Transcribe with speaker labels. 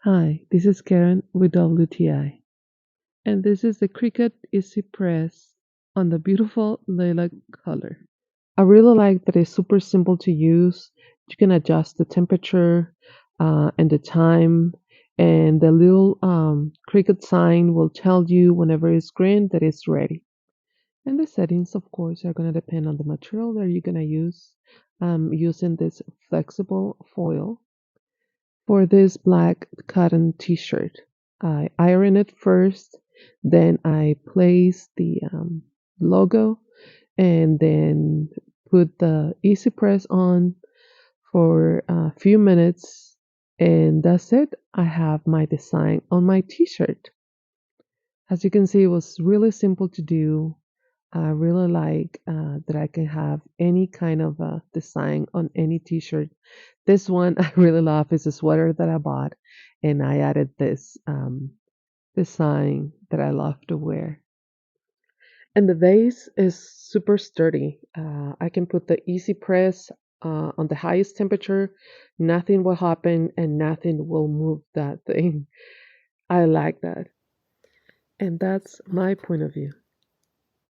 Speaker 1: Hi, this is Karen with WTI, and this is the Cricut EasyPress on the beautiful lilac color. I really like that it's super simple to use. You can adjust the temperature and the time, and the little Cricut sign will tell you whenever it's green that it's ready. And the settings, of course, are going to depend on the material that you're going to use. Using this flexible foil for this black cotton t-shirt. I iron it first, then I place the logo, and then put the Easy Press on for a few minutes, and that's it. I have my design on my t-shirt. As you can see, it was really simple to do. I really like that I can have any kind of design on any t-shirt. This one I really love is a sweater that I bought, and I added this design that I love to wear. And the base is super sturdy. I can put the easy press on the highest temperature. Nothing will happen and nothing will move that thing. I like that. And that's my point of view.